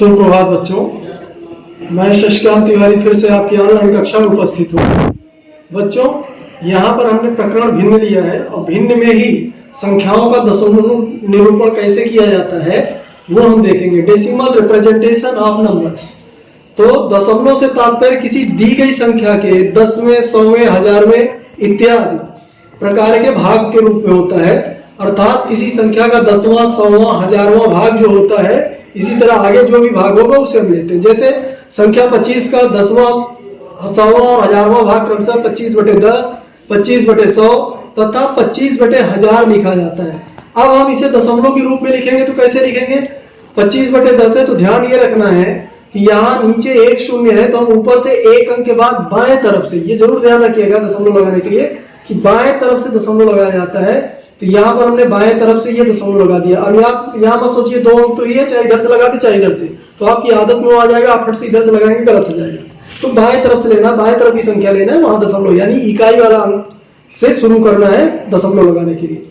सुप्रभात बच्चों, मैं शशिकांत तिवारी फिर से आपकी ऑनलाइन कक्षा में उपस्थित हूँ। बच्चों, यहाँ पर हमने प्रकरण भिन्न लिया है और भिन्न में ही संख्याओं का दशमलव निरूपण कैसे किया जाता है वो हम देखेंगे। Decimal representation of numbers. तो दशमलव से तात्पर्य किसी दी गई संख्या के दसवें, सौवें, हजारवें इत्यादि प्रकार के भाग के रूप में होता है, अर्थात किसी संख्या का दसवां, सौवां, हजारवां भाग जो होता है, इसी तरह आगे जो भी भाग होगा उसे हम लेते हैं। जैसे संख्या 25 का दसवां, सौवां और हजारवां भाग क्रमशः 25/10, 25/100 तथा 25/1000 लिखा जाता है। अब हम इसे दशमलव के रूप में लिखेंगे तो कैसे लिखेंगे? 25/10 है तो ध्यान ये रखना है कि यहाँ नीचे एक शून्य है तो हम ऊपर से एक अंक के बाद बाएं तरफ से, ये जरूर ध्यान रखिएगा दशमलव लगाने के लिए कि बाएं तरफ से दशमलव लगाया जाता है। तो यहाँ पर हमने बाएं तरफ से ये दशमलव लगा दिया। अब आप यहाँ मत सोचिए दो अंक तो ये चाहे इधर से लगा दे चाहे इधर से, तो आपकी आदत में आ जाएगा, आप फट से इधर से लगाएंगे गलत हो जाएगा। तो बाएं तरफ से लेना, बाएं तरफ की संख्या लेना है, वहां दशमलव यानी इकाई वाला अंक से शुरू करना है दशमलव लगाने के लिए।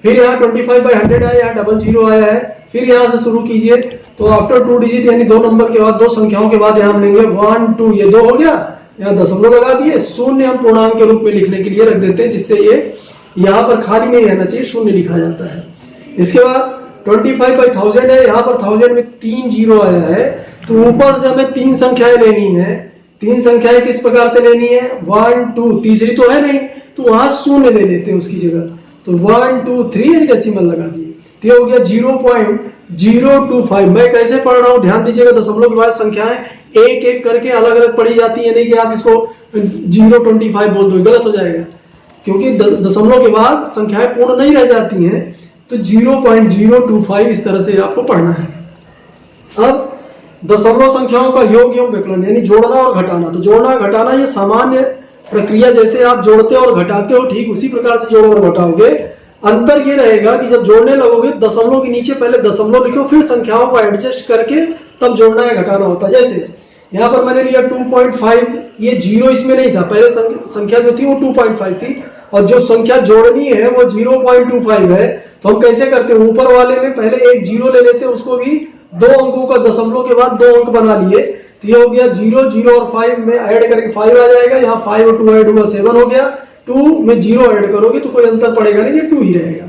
फिर यहाँ 25/100 है, यहाँ 00 आया है, फिर यहाँ से शुरू कीजिए तो आफ्टर 2 डिजिट यानी दो नंबर के बाद, दो संख्याओं के बाद यहाँ हम लेंगे 1 2, ये 2 हो गया, यहाँ दशमलव लगा दिए। शून्य हम पूर्णांक के रूप में लिखने के लिए रख देते हैं, जिससे ये यहाँ पर खाली नहीं रहना चाहिए, शून्य लिखा जाता है। इसके बाद 25/1000 है, यहाँ पर 1000 में 3 जीरो आया है, तो ऊपर से हमें 3 संख्याएं लेनी है। 3 संख्याएं किस प्रकार से लेनी है? 1 2, तीसरी तो है नहीं तो वहां शून्य ले लेते हैं उसकी जगह। तो 1 2 3 डेसिमल लगा दिए, तो हो गया 0.025। मैं कैसे पढ़ रहा हूँ ध्यान दीजिएगा। दशमलव के बाद संख्याएं एक एक करके अलग अलग पढ़ी जाती है, नहीं कि आप इसको 0.25 बोल दो, गलत हो जाएगा, क्योंकि दशमलव के बाद संख्याएं पूर्ण नहीं रह जाती हैं। तो 0.025 इस तरह से आपको पढ़ना है। अब दशमलव संख्याओं का योग एवं विकलन यानी जोड़ना और घटाना। तो जोड़ना घटाना ये सामान्य प्रक्रिया, जैसे आप जोड़ते और घटाते हो ठीक उसी प्रकार से जोड़ो और घटाओगे। अंतर ये रहेगा कि जब जोड़ने लगोगे दशमलव के नीचे पहले दशमलव लिखो, फिर संख्याओं को एडजस्ट करके तब जोड़ना या घटाना होता है। जैसे यहाँ पर मैंने लिया 2.5, ये जीरो इसमें नहीं था, पहले संख्या जो थी वो 2.5 थी और जो संख्या जोड़नी है वो 0.25 है। तो हम कैसे करते हैं? ऊपर वाले में पहले एक जीरो ले लेते हैं, उसको भी दो अंकों का दशमलव के बाद 2 अंक बना लिए, तो ये हो गया 0 0 और 5 में ऐड करके 5 आ जाएगा। यहाँ 5 और 2 ऐड हुआ 7 हो गया। 2 में 0 ऐड करोगे तो कोई अंतर पड़ेगा नहीं, ये 2 ही रहेगा।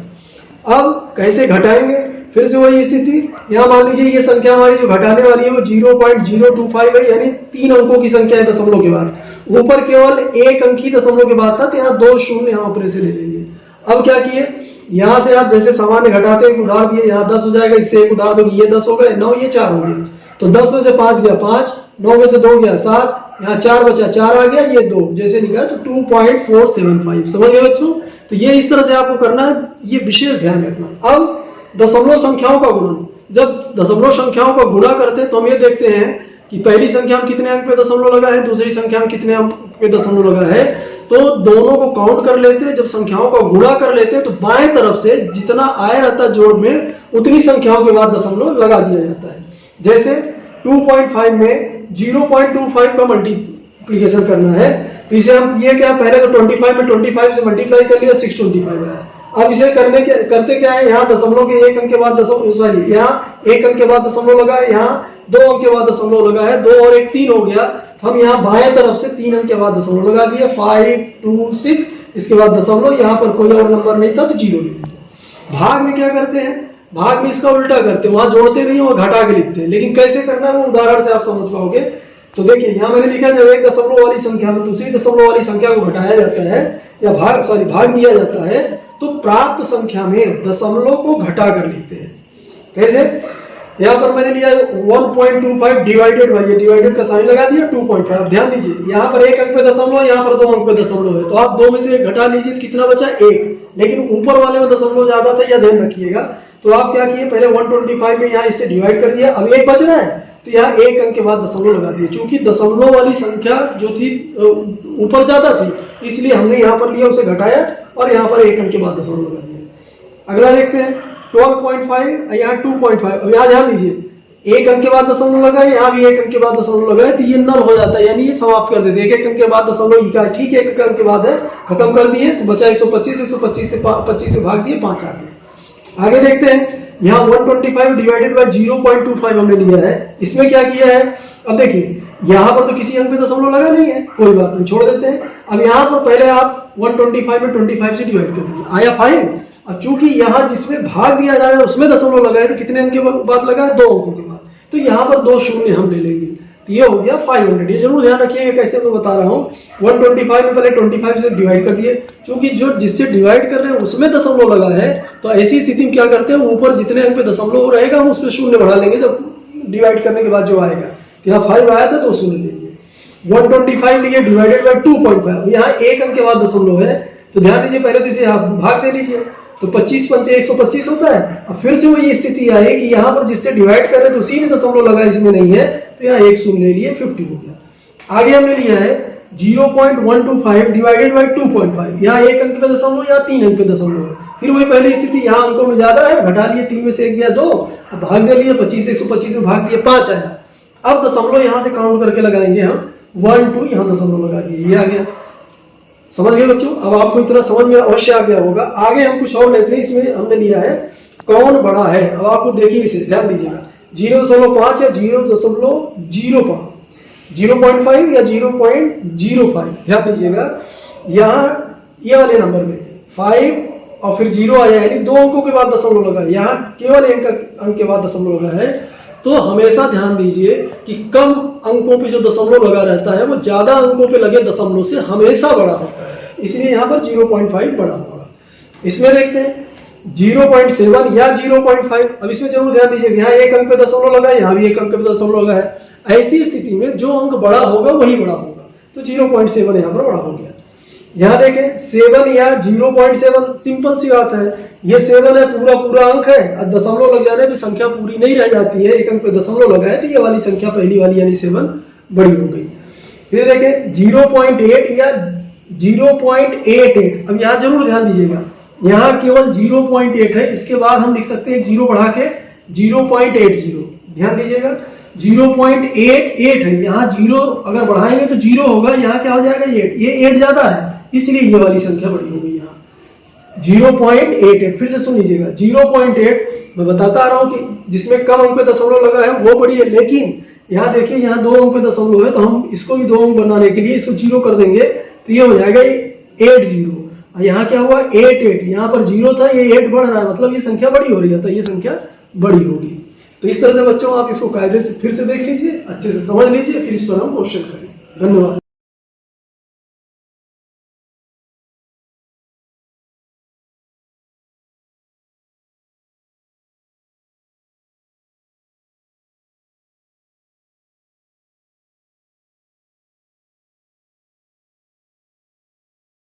अब कैसे घटाएंगे? फिर से वही स्थिति, यहाँ मान लीजिए ये संख्या हमारी जो घटाने वाली है वो 0.025 है, यानी 3 अंकों की संख्या है दशमलव के बाद। ऊपर केवल एक अंक ही दशमलव के बाद था, तो यहाँ 2 शून्य यहाँ ऊपर से ले लेंगे। अब क्या किए, यहाँ से आप जैसे सामान्य घटाते एक उधार दिए, यहाँ 10 हो जाएगा, इससे एक उधार दोगे, ये 10 हो गए, 9 ये 4 हो गए। तो 10 में से 5 गया 5, 9 में से 2 गया 7, यहाँ 4 बचा 4 आ गया, ये 2 जैसे निकला तो 2.475। समझ गए बच्चों? तो ये इस तरह से आपको करना है, ये विशेष ध्यान रखना। अब दशमलव संख्याओं का गुणन, जब दशमलव संख्याओं का गुणा करते हैं तो हम ये देखते हैं कि पहली संख्या में कितने अंक पे दशमलव लगा है, दूसरी संख्या में कितने अंक पे दशमलव लगा है, तो दोनों को काउंट कर लेते हैं। जब संख्याओं का गुणा कर लेते हैं तो बाएं तरफ से जितना आया रहता है जोड़ में, उतनी संख्याओं के बाद दशमलव लगा दिया जाता है। जैसे 2.5 में 0.25 का मल्टीप्लीकेशन करना है, तो इसे हम ये क्या, पहले तो 25 में 25 से मल्टीप्लाई कर लिया, 625 है। अब इसे करते क्या है, यहाँ दशमलव के एक अंक के बाद यहाँ एक अंक के बाद दशमलव लगा है, यहाँ 2 अंक के बाद दशमलव लगा है, 2 और 1 3 हो गया। हम यहाँ बाएं तरफ से 3 अंक के बाद दशमलव लगा दिए, 5 2 6, इसके बाद दशमलव, यहाँ पर कोई और नंबर नहीं था तो 0 लिख दिया। भाग में क्या करते हैं? भाग में इसका उल्टा करते हैं, वहां जोड़ते नहीं, वहां घटा के लिखते हैं। लेकिन कैसे करना है वो उदाहरण से आप समझ पाओगे। तो देखिए यहाँ मैंने लिखा, जब एक दशमलव वाली संख्या में दूसरी दशमलव वाली संख्या को घटाया जाता है या भाग दिया जाता है, तो प्राप्त संख्या में दशमलव को घटा कर लिखते हैं। कैसे? यहाँ पर मैंने लिया 1.25 डिवाइडेड बाई, डिवाइडेड का साइन लगा दिया 2.5। ध्यान दीजिए यहाँ पर एक अंक पे दशमलव, यहाँ पर 2 अंक पे दशमलव है, तो आप 2 में से एक घटा लीजिए, कितना बचा 1। लेकिन ऊपर वाले में दशमलव ज्यादा था, यह ध्यान रखिएगा। तो आप क्या किए, पहले 125 में यहाँ इससे डिवाइड कर दिया, अब 1 बच रहा है तो यहाँ एक अंक के बाद दशमलव लगा दिया। चूंकि दशमलव वाली संख्या जो थी ऊपर ज्यादा थी, इसलिए हमने यहाँ पर लिया, उसे घटाया और यहाँ पर एक अंक के बाद दशमलव लगा दिया। अगला देखते हैं 12.5, यहाँ 2.5। अब यहाँ ध्यान दीजिए, एक अंक के बाद दशमलव लगा है, यहाँ भी एक अंक के बाद दशमलव लगा है, तो ये नल हो जाता है, यानी ये समाप्त कर देते हैं। एक अंक के बाद दशमलव इकाई, ठीक है, एक अंक के बाद है, खत्म कर दिए, तो बचा 125, 125 से 25 से भाग दिए, 5 आ गए। आगे देखते हैं यहाँ 125 डिवाइडेड बाय 0.25 हमने लिया है। इसमें क्या किया है, अब देखिए यहाँ पर तो किसी अंक पे दशमलव लगा नहीं है, कोई बात नहीं, छोड़ देते हैं। अब यहाँ पर पहले आप 125 में 25 से डिवाइड कर दीजिए, आया 5। अब चूंकि यहाँ जिसमें भाग दिया जा रहा है उसमें दशमलव लगा है, तो कितने अंक के बाद लगा है, 2 अंकों के बाद, तो यहाँ पर 2 शून्य हम ले लेंगे, तो ये हो गया 500। ये जरूर ध्यान रखिएगा कैसे मैं बता रहा हूँ। 125 में पहले 25 से डिवाइड कर दिए, क्योंकि जो जिससे डिवाइड कर रहे हैं उसमें दशमलव लगा है, तो ऐसी स्थिति में क्या करते हैं, ऊपर जितने अंक पे दशमलव रहेगा हम उसमें शून्य बढ़ा लेंगे जब डिवाइड करने के बाद जो आएगा। यहाँ 5 आया था तो शून्य लेंगे। 125 लिए डिवाइडेड बाय 2.5, यहाँ एक अंक के बाद दशमलव है, तो ध्यान दीजिए पहले तो इसे आप भाग दे लीजिए, तो 25 पंचे 125 होता है। अब फिर से वही स्थिति आई कि यहाँ पर जिससे डिवाइड कर रहे हैं तो उसी में दशमलव लगा, इसमें नहीं है, तो यहाँ एक शून्य ले लिए, 50 हो गया। आगे हमने लिया है 0.125 डिवाइडेड बाय 2.5, यहाँ एक अंक पे दशमलव, यहाँ 3 अंक पे दशमलव है। फिर वही पहली स्थिति, यहाँ अंकों में ज्यादा है, घटा लिए, 3 में से 1 गया 2, भाग दे लिए, 25 125 में भाग दिए, 5 आया। अब दशमलव यहाँ से काउंट करके लगाएंगे हम, 1 2, यहाँ दशमलव लगा दिए, ये आ गया। समझ गए बच्चों, अब आपको इतना समझ में अवश्य आ गया होगा। आगे हम कुछ और लेते हैं, इसमें हमने लिया है कौन बड़ा है। अब आपको देखिए, इसे ध्यान दीजिएगा, 0.5 या 0.05, 0.5 या 0.05, ध्यान दीजिएगा। यहाँ ये वाले नंबर में 5 और फिर 0 आया, यानी 2 अंकों के बाद दशमलव लगा है, यहाँ केवल एक अंक के बाद दशमलव लगा है। तो हमेशा ध्यान दीजिए कि कम अंकों पे जो दशमलव लगा रहता है वो ज्यादा अंकों पे लगे दशमलव से हमेशा बड़ा होता है, इसलिए यहाँ पर 0.5 बड़ा होगा। इसमें देखते हैं 0.7 या 0.5। अब इसमें जरूर ध्यान दीजिए, यहाँ एक अंक पे दशमलव लगा है, यहाँ भी एक अंक पे दशमलव लगा है। ऐसी स्थिति में जो अंक बड़ा होगा वही बड़ा होगा, तो 0.7 यहाँ पर बड़ा हो गया। यहाँ देखें 7 या 0.7, सिंपल सी बात है, ये 7 है, पूरा पूरा अंक है, और दशमलव लग जाने पे संख्या पूरी नहीं रह जाती है, एक अंक पे दशमलव लगा है, तो ये वाली संख्या पहली वाली यानी 7 बड़ी हो गई। फिर देखें 0.8 या 0.88, अब यहाँ जरूर ध्यान दीजिएगा, यहाँ केवल 0.8 है, इसके बाद हम लिख सकते हैं 0 बढ़ा के 0.80, ध्यान दीजिएगा 0.88 है, यहाँ 0 अगर बढ़ाएंगे तो 0 होगा, यहाँ क्या हो जाएगा 8, ये 8 ज्यादा है, इसलिए ये वाली संख्या बड़ी हो गई यहाँ 0.88। फिर से सुन लीजिएगा 0.8, मैं बताता आ रहा हूँ कि जिसमें कम अंक पे दशमलव लगा है वो बड़ी है, लेकिन यहाँ देखिए यहाँ 2 अंक पे दशमलव है, तो हम इसको भी 2 अंक बनाने के लिए इसको 0 कर देंगे, तो ये हो जाएगा 80। और यहाँ क्या हुआ 88, यहाँ पर 0 था, ये 8 बढ़ रहा है, मतलब ये संख्या बड़ी हो रही है, तो ये संख्या बड़ी होगी। तो इस तरह से बच्चों आप इसको कायदे से फिर से देख लीजिए, अच्छे से समझ लीजिए, फिर इस पर हम क्वेश्चन करें। धन्यवाद।